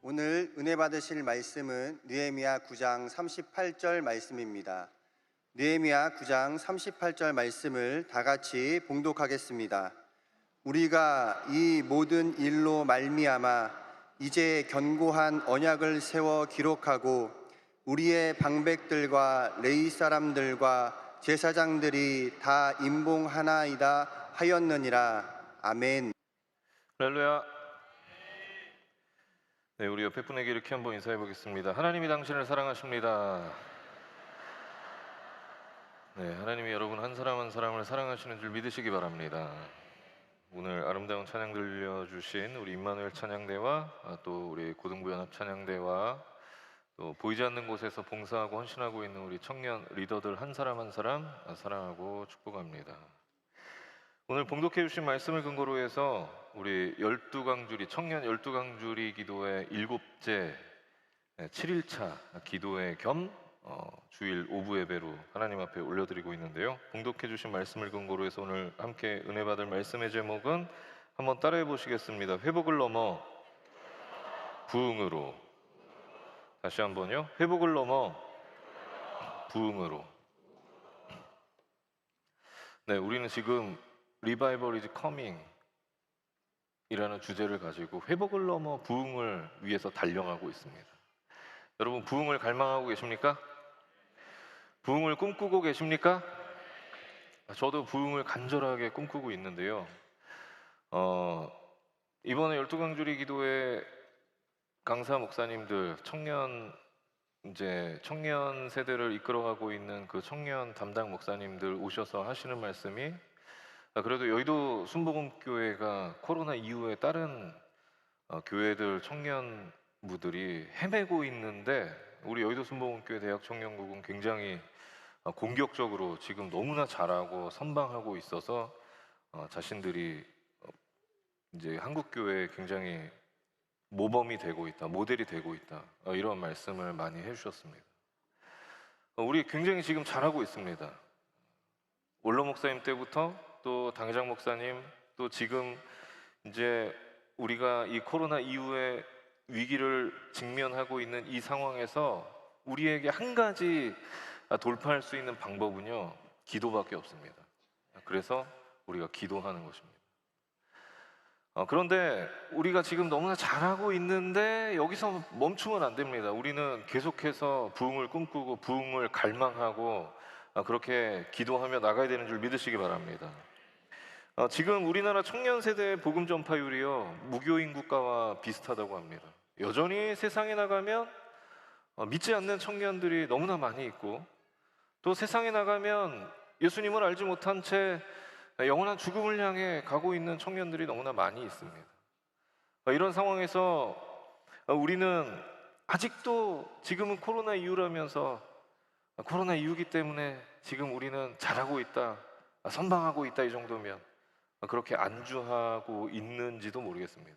오늘 은혜 받으실 말씀은 느헤미야 9장 38절 말씀입니다. 느헤미야 9장 38절 말씀을 다 같이 봉독하겠습니다. 우리가 이 모든 일로 말미암아 이제 견고한 언약을 세워 기록하고 우리의 방백들과 레위 사람들과 제사장들이 다 임봉하나이다 하였느니라. 아멘. 할렐루야. 네, 우리 옆에 분에게 이렇게 한번 인사해 보겠습니다. 하나님이 당신을 사랑하십니다. 네, 하나님이 여러분 한 사람 한 사람을 사랑하시는 줄 믿으시기 바랍니다. 오늘 아름다운 찬양 들려주신 우리 임마누엘 찬양대와 또 우리 고등부 연합 찬양대와 또 보이지 않는 곳에서 봉사하고 헌신하고 있는 우리 청년 리더들 한 사람 한 사람 사랑하고 축복합니다. 오늘 봉독해 주신 말씀을 근거로 해서 우리 12강주리 청년 12강주리 기도회 7째 7일차 기도회 겸 주일 오부 예배로 하나님 앞에 올려드리고 있는데요. 봉독해 주신 말씀을 근거로 해서 오늘 함께 은혜 받을 말씀의 제목은 한번 따라해 보시겠습니다. 회복을 넘어 부흥으로. 다시 한번요. 회복을 넘어 부흥으로. 네, 우리는 지금 Revival is coming 이라는 주제를 가지고 회복을 넘어 부흥을 위해서 달려가고 있습니다. 여러분, 부흥을 갈망하고 계십니까? 부흥을 꿈꾸고 계십니까? 저도 부흥을 간절하게 꿈꾸고 있는데요. 이번에 12강주리 기도회 강사 목사님들 청년 세대를 이끌어가고 있는 그 청년 담당 목사님들 오셔서 하시는 말씀이 그래도 여의도 순복음교회가 코로나 이후에 다른 교회들 청년부들이 헤매고 있는데 우리 여의도 순복음교회 대학 청년국은 굉장히 공격적으로 지금 너무나 잘하고 선방하고 있어서 자신들이 이제 한국교회에 굉장히 모범이 되고 있다, 모델이 되고 있다, 이런 말씀을 많이 해주셨습니다. 우리 굉장히 지금 잘하고 있습니다. 원로 목사님 때부터 또 당회장 목사님, 또 지금 이제 우리가 이 코로나 이후에 위기를 직면하고 있는 이 상황에서 우리에게 한 가지 돌파할 수 있는 방법은요, 기도밖에 없습니다. 그래서 우리가 기도하는 것입니다. 그런데 우리가 지금 너무나 잘하고 있는데 여기서 멈추면 안 됩니다. 우리는 계속해서 부흥을 꿈꾸고 부흥을 갈망하고 그렇게 기도하며 나가야 되는 줄 믿으시기 바랍니다. 지금 우리나라 청년 세대의 복음 전파율이요, 무교인 국가와 비슷하다고 합니다. 여전히 세상에 나가면 믿지 않는 청년들이 너무나 많이 있고, 또 세상에 나가면 예수님을 알지 못한 채 영원한 죽음을 향해 가고 있는 청년들이 너무나 많이 있습니다. 이런 상황에서 우리는 아직도 지금은 코로나 이후라면서 코로나 이후기 때문에 지금 우리는 잘하고 있다, 선방하고 있다, 이 정도면 그렇게 안주하고 있는지도 모르겠습니다.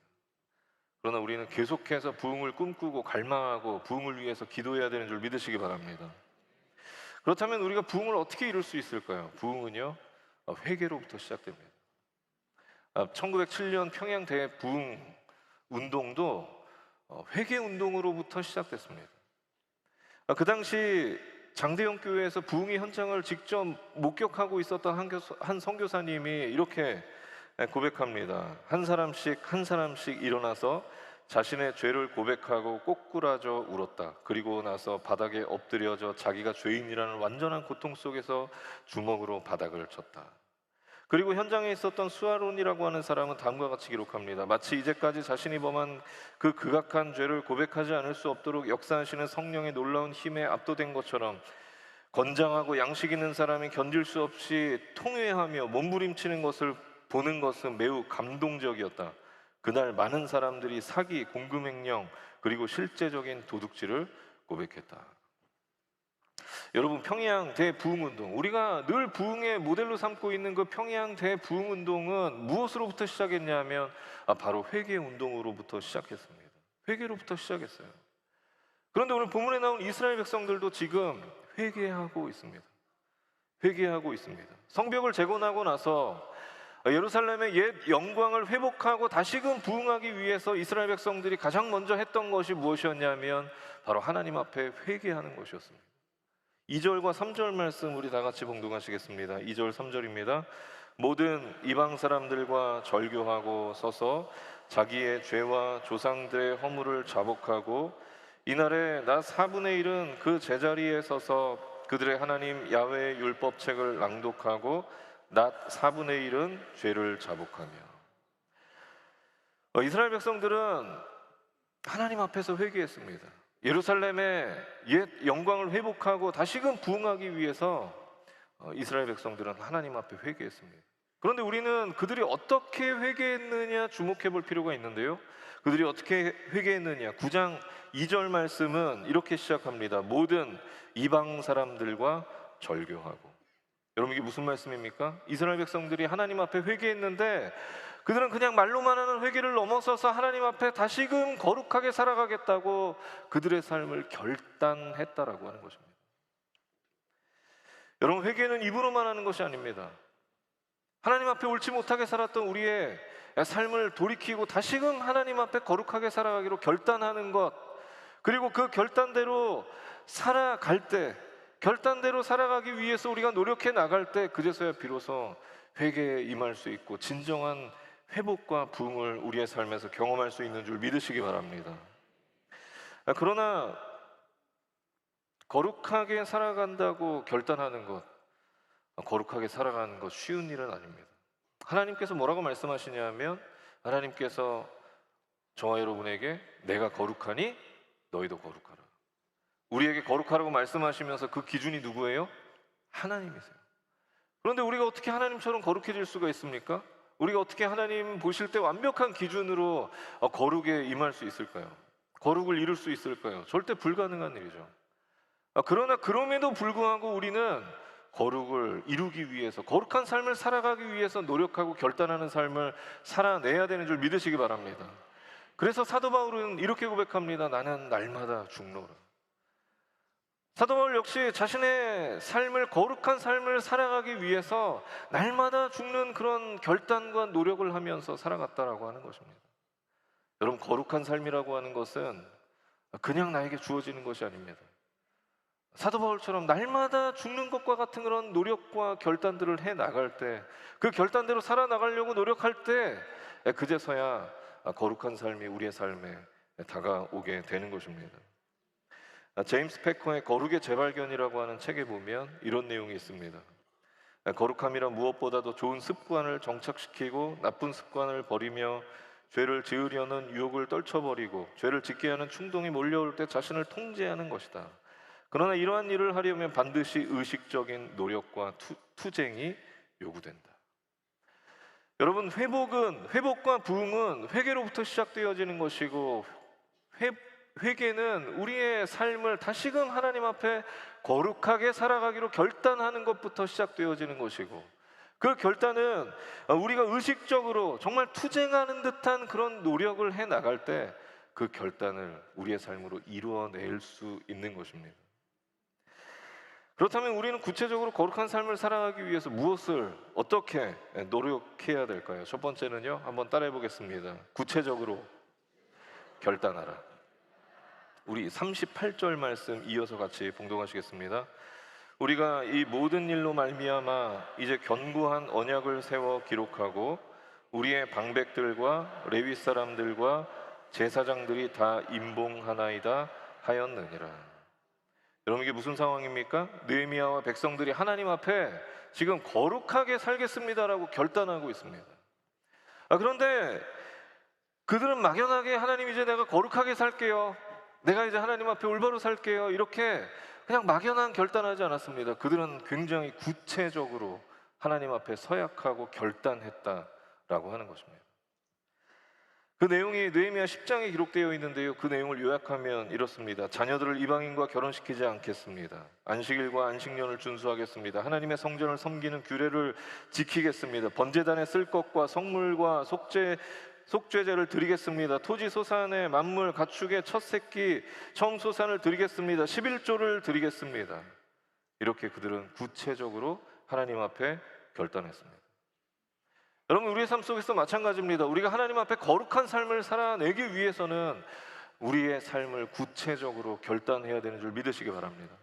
그러나 우리는 계속해서 부흥을 꿈꾸고 갈망하고 부흥을 위해서 기도해야 되는 줄 믿으시기 바랍니다. 그렇다면 우리가 부흥을 어떻게 이룰 수 있을까요? 부흥은요, 회개로부터 시작됩니다. 1907년 평양 대부흥 운동도 회개 운동으로부터 시작됐습니다. 그 당시 장대영 교회에서 부흥의 현장을 직접 목격하고 있었던 한 선교사님이 이렇게 고백합니다. 한 사람씩 일어나서 자신의 죄를 고백하고 꼬꾸라져 울었다. 그리고 나서 바닥에 엎드려져 자기가 죄인이라는 완전한 고통 속에서 주먹으로 바닥을 쳤다. 그리고 현장에 있었던 수아론이라고 하는 사람은 다음과 같이 기록합니다. 마치 이제까지 자신이 범한 그 극악한 죄를 고백하지 않을 수 없도록 역사하시는 성령의 놀라운 힘에 압도된 것처럼 건장하고 양식 있는 사람이 견딜 수 없이 통회하며 몸부림치는 것을 보는 것은 매우 감동적이었다. 그날 많은 사람들이 사기, 공금횡령, 그리고 실제적인 도둑질을 고백했다. 여러분, 평양 대부흥운동, 우리가 늘 부흥의 모델로 삼고 있는 그 평양 대부흥운동은 무엇으로부터 시작했냐면 바로 회개운동으로부터 시작했습니다. 회개로부터 시작했어요. 그런데 오늘 본문에 나온 이스라엘 백성들도 지금 회개하고 있습니다. 회개하고 있습니다. 성벽을 재건하고 나서 예루살렘의 옛 영광을 회복하고 다시금 부흥하기 위해서 이스라엘 백성들이 가장 먼저 했던 것이 무엇이었냐면 바로 하나님 앞에 회개하는 것이었습니다. 2절과 3절 말씀 우리 다 같이 봉독하시겠습니다. 2절 3절입니다. 모든 이방 사람들과 절교하고 서서 자기의 죄와 조상들의 허물을 자복하고 이날에 나 4분의 1은 그 제자리에 서서 그들의 하나님 야훼의 율법책을 낭독하고 낮 4분의 1은 죄를 자복하며. 이스라엘 백성들은 하나님 앞에서 회개했습니다. 예루살렘의 옛 영광을 회복하고 다시금 부흥하기 위해서 이스라엘 백성들은 하나님 앞에 회개했습니다. 그런데 우리는 그들이 어떻게 회개했느냐 주목해 볼 필요가 있는데요. 그들이 어떻게 회개했느냐, 9장 2절 말씀은 이렇게 시작합니다. 모든 이방 사람들과 절교하고. 여러분, 이게 무슨 말씀입니까? 이스라엘 백성들이 하나님 앞에 회개했는데 그들은 그냥 말로만 하는 회개를 넘어서서 하나님 앞에 다시금 거룩하게 살아가겠다고 그들의 삶을 결단했다라고 하는 것입니다. 여러분, 회개는 입으로만 하는 것이 아닙니다. 하나님 앞에 옳지 못하게 살았던 우리의 삶을 돌이키고 다시금 하나님 앞에 거룩하게 살아가기로 결단하는 것, 그리고 그 결단대로 살아갈 때, 결단대로 살아가기 위해서 우리가 노력해 나갈 때 그제서야 비로소 회개에 임할 수 있고 진정한 회복과 부흥을 우리의 삶에서 경험할 수 있는 줄 믿으시기 바랍니다. 그러나 거룩하게 살아간다고 결단하는 것, 거룩하게 살아가는 것 쉬운 일은 아닙니다. 하나님께서 뭐라고 말씀하시냐면 하나님께서 저와 여러분에게 내가 거룩하니 너희도 거룩하라. 우리에게 거룩하라고 말씀하시면서 그 기준이 누구예요? 하나님이세요. 그런데 우리가 어떻게 하나님처럼 거룩해질 수가 있습니까? 우리가 어떻게 하나님 보실 때 완벽한 기준으로 거룩에 임할 수 있을까요? 거룩을 이룰 수 있을까요? 절대 불가능한 일이죠. 그러나 그럼에도 불구하고 우리는 거룩을 이루기 위해서, 거룩한 삶을 살아가기 위해서 노력하고 결단하는 삶을 살아내야 되는 줄 믿으시기 바랍니다. 그래서 사도 바울은 이렇게 고백합니다. 나는 날마다 죽노라. 사도 바울 역시 자신의 삶을, 거룩한 삶을 살아가기 위해서 날마다 죽는 그런 결단과 노력을 하면서 살아갔다라고 하는 것입니다. 여러분, 거룩한 삶이라고 하는 것은 그냥 나에게 주어지는 것이 아닙니다. 사도 바울처럼 날마다 죽는 것과 같은 그런 노력과 결단들을 해 나갈 때, 그 결단대로 살아나가려고 노력할 때 그제서야 거룩한 삶이 우리의 삶에 다가오게 되는 것입니다. 제임스 패커의 거룩의 재발견이라고 하는 책에 보면 이런 내용이 있습니다. 거룩함이란 무엇보다도 좋은 습관을 정착시키고 나쁜 습관을 버리며 죄를 지으려는 유혹을 떨쳐버리고 죄를 짓게 하는 충동이 몰려올 때 자신을 통제하는 것이다. 그러나 이러한 일을 하려면 반드시 의식적인 노력과 투쟁이 요구된다. 여러분, 회복과 부흥은 회개로부터 시작되어지는 것이고, 회개는 우리의 삶을 다시금 하나님 앞에 거룩하게 살아가기로 결단하는 것부터 시작되어지는 것이고, 그 결단은 우리가 의식적으로 정말 투쟁하는 듯한 그런 노력을 해 나갈 때 그 결단을 우리의 삶으로 이루어낼 수 있는 것입니다. 그렇다면 우리는 구체적으로 거룩한 삶을 살아가기 위해서 무엇을 어떻게 노력해야 될까요? 첫 번째는요, 한번 따라해 보겠습니다. 구체적으로 결단하라. 우리 38절 말씀 이어서 같이 봉독하시겠습니다. 우리가 이 모든 일로 말미암아 이제 견고한 언약을 세워 기록하고 우리의 방백들과 레위 사람들과 제사장들이 다 임봉하나이다 하였느니라. 여러분, 이게 무슨 상황입니까? 느헤미야와 백성들이 하나님 앞에 지금 거룩하게 살겠습니다라고 결단하고 있습니다. 그런데 그들은 막연하게 하나님, 이제 내가 거룩하게 살게요, 내가 이제 하나님 앞에 올바로 살게요, 이렇게 그냥 막연한 결단하지 않았습니다. 그들은 굉장히 구체적으로 하나님 앞에 서약하고 결단했다라고 하는 것입니다. 그 내용이 느헤미야 10장에 기록되어 있는데요, 그 내용을 요약하면 이렇습니다. 자녀들을 이방인과 결혼시키지 않겠습니다. 안식일과 안식년을 준수하겠습니다. 하나님의 성전을 섬기는 규례를 지키겠습니다. 번제단에 쓸 것과 성물과 속죄제를 드리겠습니다. 토지 소산의 만물 가축의 첫 새끼 처음 소산을 드리겠습니다. 11조를 드리겠습니다. 이렇게 그들은 구체적으로 하나님 앞에 결단했습니다. 여러분, 우리의 삶 속에서 마찬가지입니다. 우리가 하나님 앞에 거룩한 삶을 살아내기 위해서는 우리의 삶을 구체적으로 결단해야 되는 줄 믿으시기 바랍니다.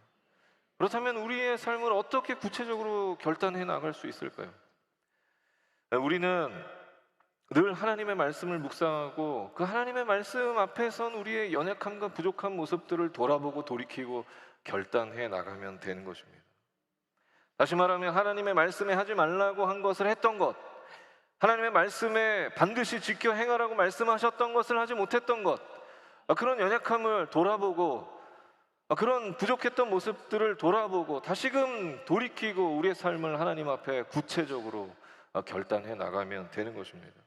그렇다면 우리의 삶을 어떻게 구체적으로 결단해 나갈 수 있을까요? 우리는 늘 하나님의 말씀을 묵상하고 그 하나님의 말씀 앞에선 우리의 연약함과 부족한 모습들을 돌아보고 돌이키고 결단해 나가면 되는 것입니다. 다시 말하면 하나님의 말씀에 하지 말라고 한 것을 했던 것, 하나님의 말씀에 반드시 지켜 행하라고 말씀하셨던 것을 하지 못했던 것, 그런 연약함을 돌아보고 그런 부족했던 모습들을 돌아보고 다시금 돌이키고 우리의 삶을 하나님 앞에 구체적으로 결단해 나가면 되는 것입니다.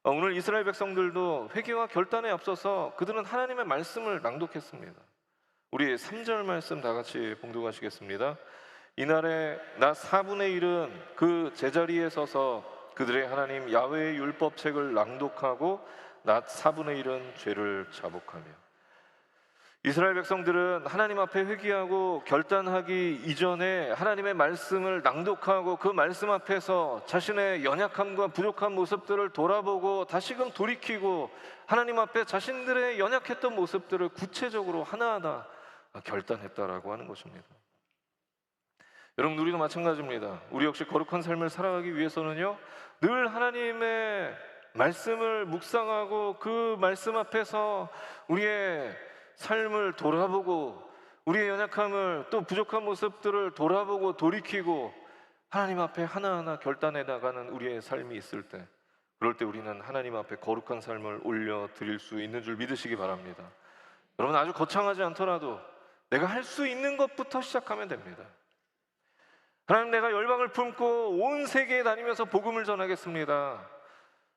오늘 이스라엘 백성들도 회개와 결단에 앞서서 그들은 하나님의 말씀을 낭독했습니다. 우리 3절 말씀 다 같이 봉독하시겠습니다. 이날에 나 4분의 1은 그 제자리에 서서 그들의 하나님 야훼의 율법책을 낭독하고 낮 4분의 1은 죄를 자복하며. 이스라엘 백성들은 하나님 앞에 회개하고 결단하기 이전에 하나님의 말씀을 낭독하고 그 말씀 앞에서 자신의 연약함과 부족한 모습들을 돌아보고 다시금 돌이키고 하나님 앞에 자신들의 연약했던 모습들을 구체적으로 하나하나 결단했다라고 하는 것입니다. 여러분, 우리도 마찬가지입니다. 우리 역시 거룩한 삶을 살아가기 위해서는요, 늘 하나님의 말씀을 묵상하고 그 말씀 앞에서 우리의 삶을 돌아보고 우리의 연약함을 또 부족한 모습들을 돌아보고 돌이키고 하나님 앞에 하나하나 결단해 나가는 우리의 삶이 있을 때, 그럴 때 우리는 하나님 앞에 거룩한 삶을 올려드릴 수 있는 줄 믿으시기 바랍니다. 여러분, 아주 거창하지 않더라도 내가 할 수 있는 것부터 시작하면 됩니다. 하나님, 내가 열방을 품고 온 세계에 다니면서 복음을 전하겠습니다.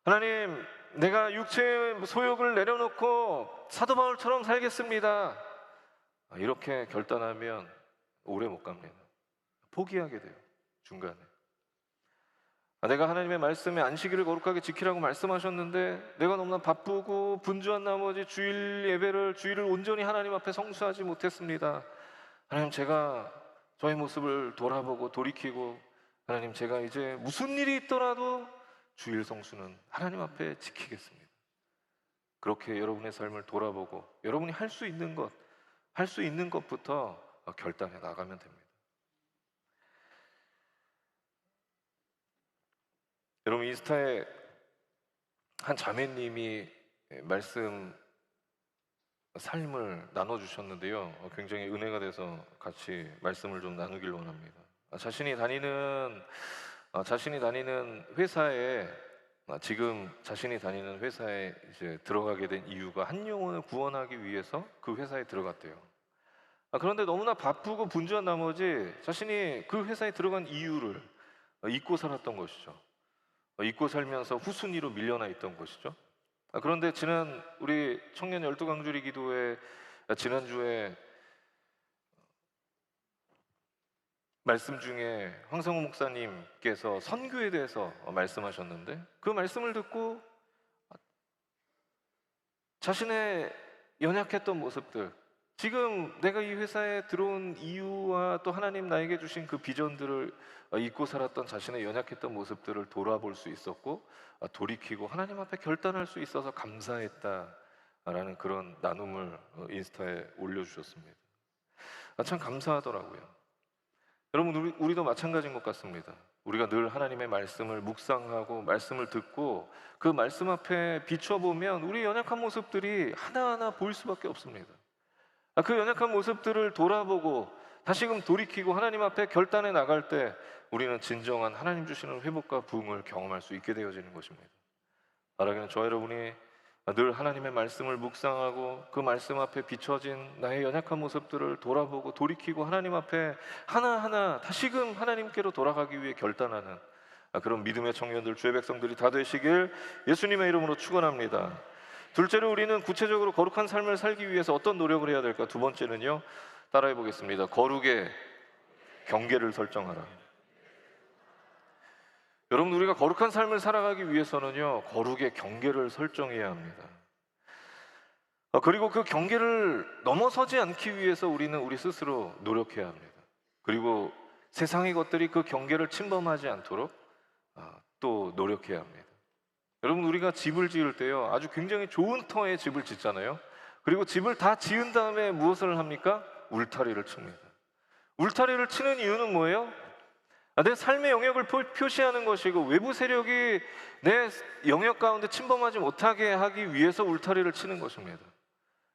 하나님, 내가 육체의 소욕을 내려놓고 사도 바울처럼 살겠습니다. 이렇게 결단하면 오래 못 갑니다. 포기하게 돼요, 중간에. 내가 하나님의 말씀에 안식일을 거룩하게 지키라고 말씀하셨는데 내가 너무나 바쁘고 분주한 나머지 주일을 온전히 하나님 앞에 성수하지 못했습니다. 하나님, 제가 저의 모습을 돌아보고 돌이키고 하나님, 제가 이제 무슨 일이 있더라도 주일 성수는 하나님 앞에 지키겠습니다. 그렇게 여러분의 삶을 돌아보고 여러분이 할 수 있는 것부터 결단해 나가면 됩니다. 여러분, 인스타에 한 자매님이 삶을 나눠주셨는데요, 굉장히 은혜가 돼서 같이 말씀을 좀 나누길 원합니다. 자신이 다니는 회사에 지금 자신이 다니는 회사에 이제 들어가게 된 이유가 한 영혼을 구원하기 위해서 그 회사에 들어갔대요. 그런데 너무나 바쁘고 분주한 나머지 자신이 그 회사에 들어간 이유를 잊고 살았던 것이죠. 잊고 살면서 후순위로 밀려나 있던 것이죠. 그런데 우리 청년 12강주리 기도회 지난주에 말씀 중에 황성우 목사님께서 선교에 대해서 말씀하셨는데 그 말씀을 듣고 자신의 연약했던 모습들, 지금 내가 이 회사에 들어온 이유와 또 하나님 나에게 주신 그 비전들을 잊고 살았던 자신의 연약했던 모습들을 돌아볼 수 있었고 돌이키고 하나님 앞에 결단할 수 있어서 감사했다라는 그런 나눔을 인스타에 올려주셨습니다. 참 감사하더라고요. 여러분, 우리도 마찬가지인 것 같습니다. 우리가 늘 하나님의 말씀을 묵상하고 말씀을 듣고 그 말씀 앞에 비춰보면 우리 연약한 모습들이 하나하나 보일 수밖에 없습니다. 그 연약한 모습들을 돌아보고 다시금 돌이키고 하나님 앞에 결단해 나갈 때 우리는 진정한 하나님 주시는 회복과 부흥을 경험할 수 있게 되어지는 것입니다. 바라기는 저 여러분이 늘 하나님의 말씀을 묵상하고 그 말씀 앞에 비춰진 나의 연약한 모습들을 돌아보고 돌이키고 하나님 앞에 하나하나 다시금 하나님께로 돌아가기 위해 결단하는 그런 믿음의 청년들, 주의 백성들이 다 되시길 예수님의 이름으로 축원합니다. 둘째로, 우리는 구체적으로 거룩한 삶을 살기 위해서 어떤 노력을 해야 될까? 두 번째는요, 따라해 보겠습니다. 거룩의 경계를 설정하라. 여러분, 우리가 거룩한 삶을 살아가기 위해서는요, 거룩의 경계를 설정해야 합니다. 그리고 그 경계를 넘어서지 않기 위해서 우리는 우리 스스로 노력해야 합니다. 그리고 세상의 것들이 그 경계를 침범하지 않도록 또 노력해야 합니다. 여러분, 우리가 집을 지을 때요, 아주 굉장히 좋은 터에 집을 짓잖아요. 그리고 집을 다 지은 다음에 무엇을 합니까? 울타리를 칩니다. 울타리를 치는 이유는 뭐예요? 내 삶의 영역을 표시하는 것이고, 외부 세력이 내 영역 가운데 침범하지 못하게 하기 위해서 울타리를 치는 것입니다.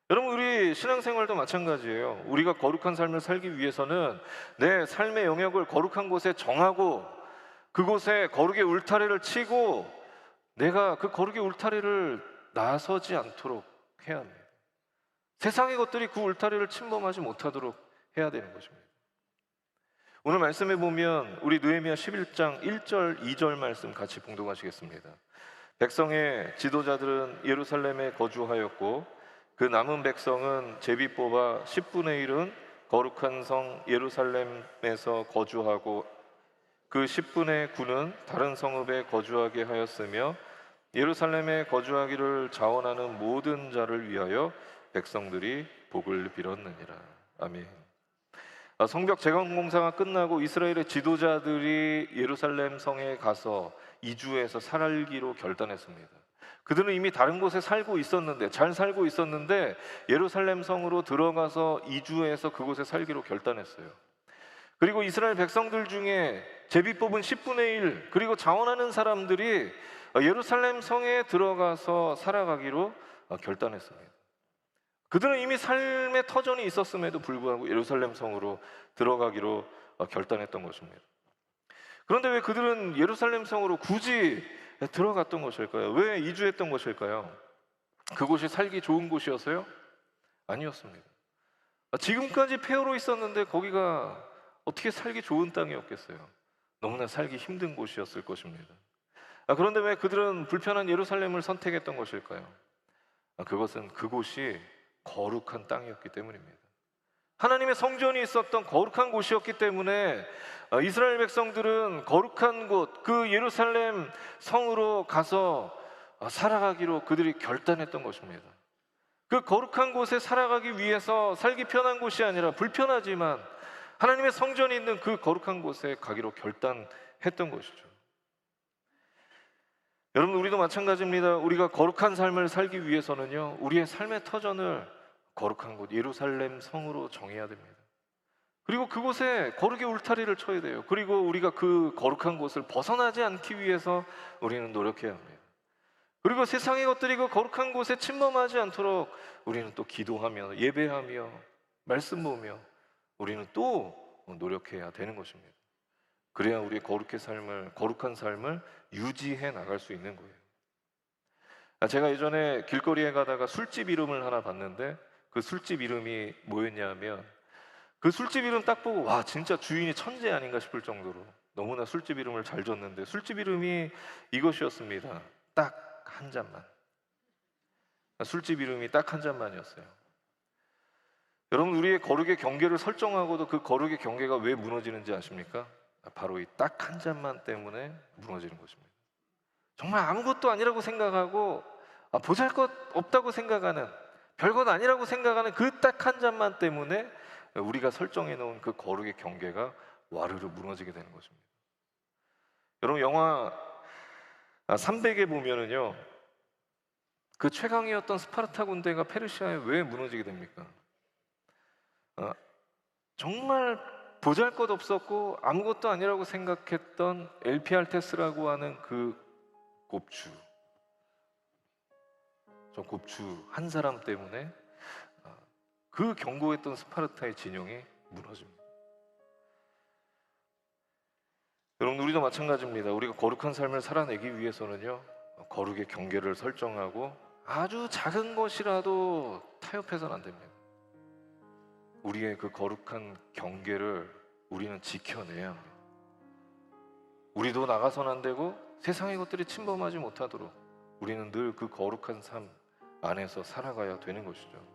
여러분, 우리 신앙생활도 마찬가지예요. 우리가 거룩한 삶을 살기 위해서는 내 삶의 영역을 거룩한 곳에 정하고, 그곳에 거룩의 울타리를 치고, 내가 그 거룩의 울타리를 나서지 않도록 해야 합니다. 세상의 것들이 그 울타리를 침범하지 못하도록 해야 되는 것입니다. 오늘 말씀에 보면 우리 느헤미야 11장 1절 2절 말씀 같이 봉독하시겠습니다. 백성의 지도자들은 예루살렘에 거주하였고, 그 남은 백성은 제비 뽑아 10분의 1은 거룩한 성 예루살렘에서 거주하고, 그 10분의 9는 다른 성읍에 거주하게 하였으며, 예루살렘에 거주하기를 자원하는 모든 자를 위하여 백성들이 복을 빌었느니라. 아멘. 성벽 재건 공사가 끝나고 이스라엘의 지도자들이 예루살렘 성에 가서 이주해서 살기로 결단했습니다. 그들은 이미 다른 곳에 살고 있었는데, 잘 살고 있었는데 예루살렘 성으로 들어가서 이주해서 그곳에 살기로 결단했어요. 그리고 이스라엘 백성들 중에 제비 뽑은 10분의 1, 그리고 자원하는 사람들이 예루살렘 성에 들어가서 살아가기로 결단했습니다. 그들은 이미 삶의 터전이 있었음에도 불구하고 예루살렘 성으로 들어가기로 결단했던 것입니다. 그런데 왜 그들은 예루살렘 성으로 굳이 들어갔던 것일까요? 왜 이주했던 것일까요? 그곳이 살기 좋은 곳이었어요? 아니었습니다. 지금까지 폐허로 있었는데 거기가 어떻게 살기 좋은 땅이었겠어요? 너무나 살기 힘든 곳이었을 것입니다. 그런데 왜 그들은 불편한 예루살렘을 선택했던 것일까요? 그것은 그곳이 거룩한 땅이었기 때문입니다. 하나님의 성전이 있었던 거룩한 곳이었기 때문에 이스라엘 백성들은 거룩한 곳, 그 예루살렘 성으로 가서 살아가기로 그들이 결단했던 것입니다. 그 거룩한 곳에 살아가기 위해서 살기 편한 곳이 아니라 불편하지만 하나님의 성전이 있는 그 거룩한 곳에 가기로 결단했던 것이죠. 여러분, 우리도 마찬가지입니다. 우리가 거룩한 삶을 살기 위해서는요, 우리의 삶의 터전을 거룩한 곳 예루살렘 성으로 정해야 됩니다. 그리고 그곳에 거룩의 울타리를 쳐야 돼요. 그리고 우리가 그 거룩한 곳을 벗어나지 않기 위해서 우리는 노력해야 합니다. 그리고 세상의 것들이 그 거룩한 곳에 침범하지 않도록 우리는 또 기도하며 예배하며 말씀 보며 우리는 또 노력해야 되는 것입니다. 그래야 우리의 거룩한 삶을 유지해 나갈 수 있는 거예요. 제가 예전에 길거리에 가다가 술집 이름을 하나 봤는데, 그 술집 이름이 뭐였냐면, 그 술집 이름 딱 보고 와, 진짜 주인이 천재 아닌가 싶을 정도로 너무나 술집 이름을 잘 줬는데, 술집 이름이 이것이었습니다. 딱 한 잔만. 술집 이름이 딱 한 잔만이었어요. 여러분, 우리의 거룩의 경계를 설정하고도 그 거룩의 경계가 왜 무너지는지 아십니까? 바로 이 딱 한 잔만 때문에 무너지는 것입니다. 정말 아무것도 아니라고 생각하고 보잘것 없다고 생각하는, 별것 아니라고 생각하는 그 딱 한 잔만 때문에 우리가 설정해 놓은 그 거룩의 경계가 와르르 무너지게 되는 것입니다. 여러분, 영화 300에 보면은요, 그 최강이었던 스파르타 군대가 페르시아에 왜 무너지게 됩니까? 정말 보잘것 없었고 아무것도 아니라고 생각했던 엘피알테스라고 하는 그 곱추, 저 곱추 한 사람 때문에 그 견고했던 스파르타의 진영이 무너집니다. 여러분, 우리도 마찬가지입니다. 우리가 거룩한 삶을 살아내기 위해서는요, 거룩의 경계를 설정하고 아주 작은 것이라도 타협해서는 안 됩니다. 우리의 그 거룩한 경계를 우리는 지켜내야 합니다. 우리도 나가서는 안 되고 세상의 것들이 침범하지 못하도록 우리는 늘 그 거룩한 삶 안에서 살아가야 되는 것이죠.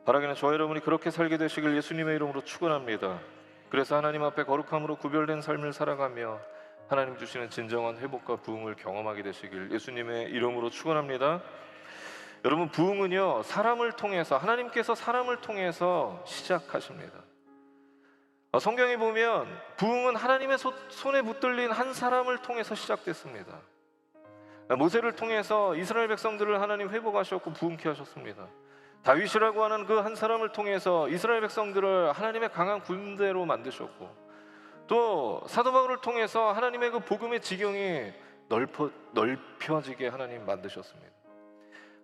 바라기는 저와 여러분이 그렇게 살게 되시길 예수님의 이름으로 축원합니다. 그래서 하나님 앞에 거룩함으로 구별된 삶을 살아가며 하나님 주시는 진정한 회복과 부흥을 경험하게 되시길 예수님의 이름으로 축원합니다. 여러분, 부흥은요, 사람을 통해서, 하나님께서 사람을 통해서 시작하십니다. 성경에 보면 부흥은 하나님의 손에 붙들린 한 사람을 통해서 시작됐습니다. 모세를 통해서 이스라엘 백성들을 하나님 회복하셨고 부흥케 하셨습니다. 다윗이라고 하는 그 한 사람을 통해서 이스라엘 백성들을 하나님의 강한 군대로 만드셨고, 또 사도 바울을 통해서 하나님의 그 복음의 지경이 넓혀지게 하나님 만드셨습니다.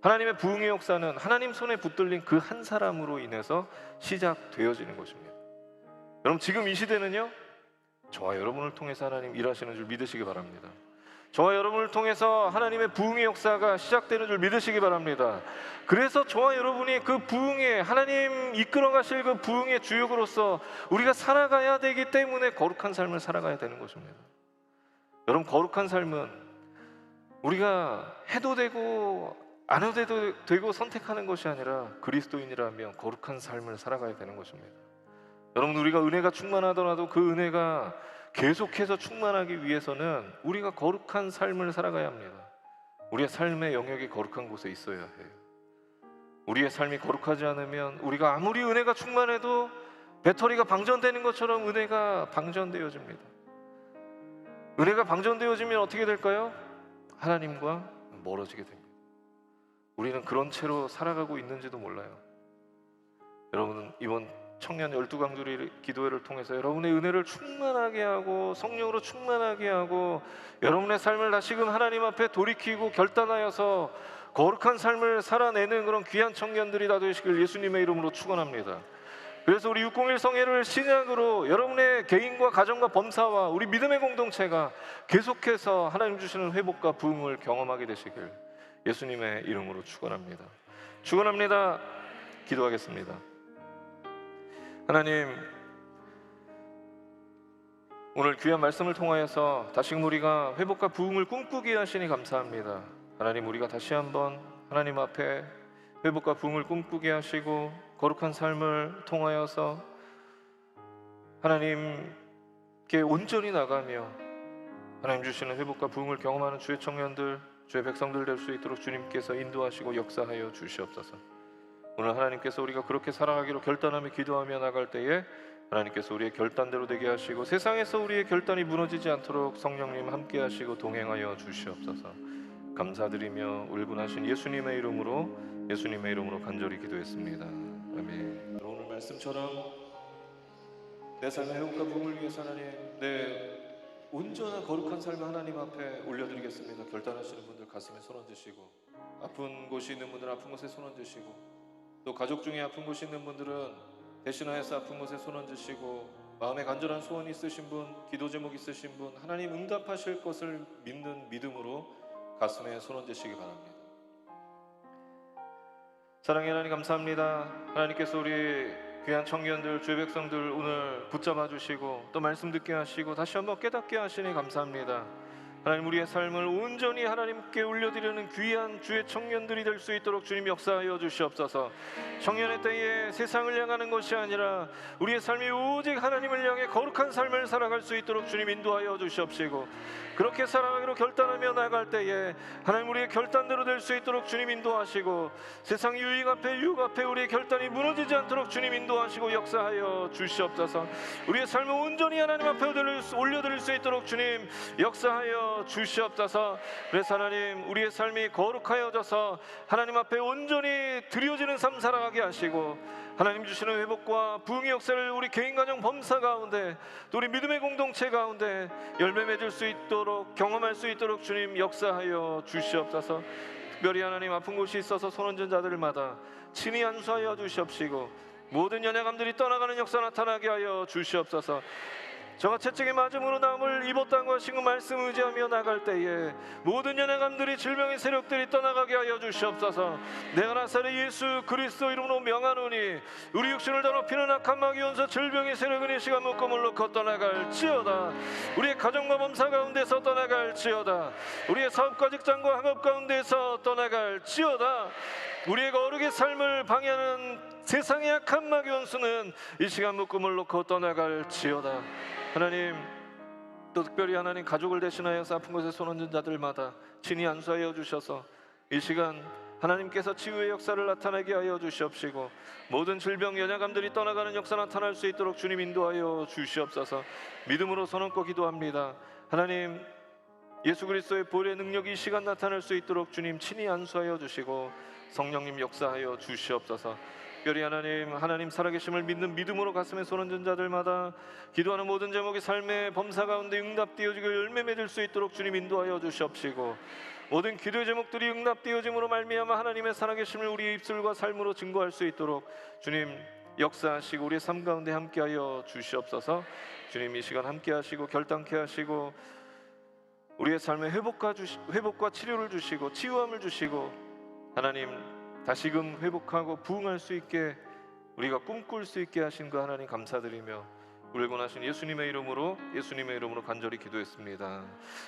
하나님의 부흥의 역사는 하나님 손에 붙들린 그 한 사람으로 인해서 시작되어지는 것입니다. 여러분, 지금 이 시대는요, 저와 여러분을 통해서 하나님 일하시는 줄 믿으시기 바랍니다. 저와 여러분을 통해서 하나님의 부흥의 역사가 시작되는 줄 믿으시기 바랍니다. 그래서 저와 여러분이 그 부흥의, 하나님 이끌어 가실 그 부흥의 주역으로서 우리가 살아가야 되기 때문에 거룩한 삶을 살아가야 되는 것입니다. 여러분, 거룩한 삶은 우리가 해도 되고 안 해도 되고 선택하는 것이 아니라 그리스도인이라면 거룩한 삶을 살아가야 되는 것입니다. 여러분, 우리가 은혜가 충만하더라도 그 은혜가 계속해서 충만하기 위해서는 우리가 거룩한 삶을 살아가야 합니다. 우리의 삶의 영역이 거룩한 곳에 있어야 해요. 우리의 삶이 거룩하지 않으면 우리가 아무리 은혜가 충만해도 배터리가 방전되는 것처럼 은혜가 방전되어집니다. 은혜가 방전되어지면 어떻게 될까요? 하나님과 멀어지게 됩니다. 우리는 그런 채로 살아가고 있는지도 몰라요. 여러분은 이번 청년 12강조리 기도회를 통해서 여러분의 은혜를 충만하게 하고 성령으로 충만하게 하고 여러분의 삶을 다시금 하나님 앞에 돌이키고 결단하여서 거룩한 삶을 살아내는 그런 귀한 청년들이 다 되시길 예수님의 이름으로 축원합니다. 그래서 우리 601 성회를 시작으로 여러분의 개인과 가정과 범사와 우리 믿음의 공동체가 계속해서 하나님 주시는 회복과 부흥을 경험하게 되시길 예수님의 이름으로 축원합니다. 축원합니다. 기도하겠습니다. 하나님, 오늘 귀한 말씀을 통하여서 다시금 우리가 회복과 부흥을 꿈꾸게 하시니 감사합니다. 하나님, 우리가 다시 한번 하나님 앞에 회복과 부흥을 꿈꾸게 하시고 거룩한 삶을 통하여서 하나님께 온전히 나가며 하나님 주시는 회복과 부흥을 경험하는 주의 청년들, 주의 백성들 될 수 있도록 주님께서 인도하시고 역사하여 주시옵소서. 오늘 하나님께서 우리가 그렇게 살아가기로 결단하며 기도하며 나갈 때에 하나님께서 우리의 결단대로 되게 하시고 세상에서 우리의 결단이 무너지지 않도록 성령님 함께 하시고 동행하여 주시옵소서. 감사드리며 울분하신 예수님의 이름으로 간절히 기도했습니다. 아멘. 오늘 말씀처럼 내 삶의 회복과 부흥을 위해서 하나님, 내 온전한 거룩한 삶을 하나님 앞에 올려드리겠습니다. 결단하시는 분들 가슴에 손 얹으시고, 아픈 곳이 있는 분들 아픈 곳에 손 얹으시고, 또 가족 중에 아픈 곳이 있는 분들은 대신하여서 아픈 곳에 손 얹으시고, 마음에 간절한 소원이 있으신 분, 기도 제목 있으신 분, 하나님 응답하실 것을 믿는 믿음으로 가슴에 손 얹으시기 바랍니다. 사랑의 하나님, 감사합니다. 하나님께서 우리 귀한 청년들, 주의 백성들 오늘 붙잡아 주시고 또 말씀 듣게 하시고 다시 한번 깨닫게 하시니 감사합니다. 하나님, 우리의 삶을 온전히 하나님께 올려드리는 귀한 주의 청년들이 될 수 있도록 주님 역사하여 주시옵소서. 청년의 때에 세상을 향하는 것이 아니라 우리의 삶이 오직 하나님을 향해 거룩한 삶을 살아갈 수 있도록 주님 인도하여 주시옵시고, 그렇게 살아가기로 결단하며 나갈 때에 하나님 우리의 결단대로 될 수 있도록 주님 인도하시고, 세상 유익 앞에 우리의 결단이 무너지지 않도록 주님 인도하시고 역사하여 주시옵소서. 우리의 삶을 온전히 하나님 앞에 올려드릴 수 있도록 주님 역사하여 주시옵소서. 그래서 하나님, 우리의 삶이 거룩하여져서 하나님 앞에 온전히 드려지는 삶 살아가게 하시고, 하나님 주시는 회복과 부흥의 역사를 우리 개인 가정 범사 가운데 또 우리 믿음의 공동체 가운데 열매 맺을 수 있도록 경험할 수 있도록 주님 역사하여 주시옵소서. 특별히 하나님, 아픈 곳이 있어서 손 얹은 자들마다 친히 안수하여 주시옵시고 모든 연약함들이 떠나가는 역사 나타나게 하여 주시옵소서. 저가 채찍에 맞음으로 남을 입었다고 하신 그 말씀 의지하며 나갈 때에 모든 연약함들이, 질병의 세력들이 떠나가게 하여 주시옵소서. 내가 나사렛 예수 그리스도 이름으로 명하노니 우리 육신을 더럽히는 악한 마귀 원수 질병의 세력은 이 시간 묶음을 놓고 떠나갈지어다. 우리의 가정과 범사 가운데서 떠나갈지어다. 우리의 사업과 직장과 학업 가운데서 떠나갈지어다. 우리의 거룩의 삶을 방해하는 세상의 악한 마귀 원수는 이 시간 묶음을 놓고 떠나갈지어다. 하나님, 또 특별히 하나님 가족을 대신하여서 아픈 곳에 손 얹은 자들마다 친히 안수하여 주셔서 이 시간 하나님께서 치유의 역사를 나타나게 하여 주시옵시고 모든 질병 연약감들이 떠나가는 역사 나타날 수 있도록 주님 인도하여 주시옵소서. 믿음으로 손 얹고 기도합니다. 하나님, 예수 그리스도의 보혈의 능력이 이 시간 나타날 수 있도록 주님 친히 안수하여 주시고 성령님 역사하여 주시옵소서. 특별히 하나님 살아계심을 믿는 믿음으로 가슴에 손 얹은 자들마다 기도하는 모든 제목이 삶의 범사 가운데 응답되어지고 열매 맺을 수 있도록 주님 인도하여 주시옵시고 모든 기도의 제목들이 응답되어짐으로 말미암아 하나님의 살아계심을 우리의 입술과 삶으로 증거할 수 있도록 주님 역사하시고 우리의 삶 가운데 함께하여 주시옵소서. 주님 이 시간 함께하시고 결단케 하시고 우리의 삶에 회복과 치료를 주시고 치유함을 주시고 하나님 다시금 회복하고 부흥할 수 있게 우리가 꿈꿀 수 있게 하신 그 하나님 감사드리며 우리를 원하신 예수님의 이름으로 간절히 기도했습니다.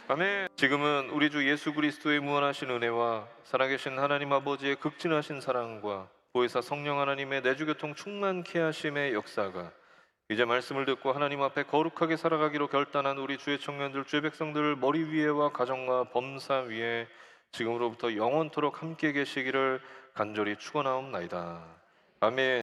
아멘. 지금은 우리 주 예수 그리스도의 무한하신 은혜와 살아계신 하나님 아버지의 극진하신 사랑과 보혜사 성령 하나님의 내주교통 충만케 하심의 역사가 이제 말씀을 듣고 하나님 앞에 거룩하게 살아가기로 결단한 우리 주의 청년들, 주의 백성들 머리 위에와 가정과 범사 위에 지금으로부터 영원토록 함께 계시기를 간절히 축원하옵나이다. 아멘.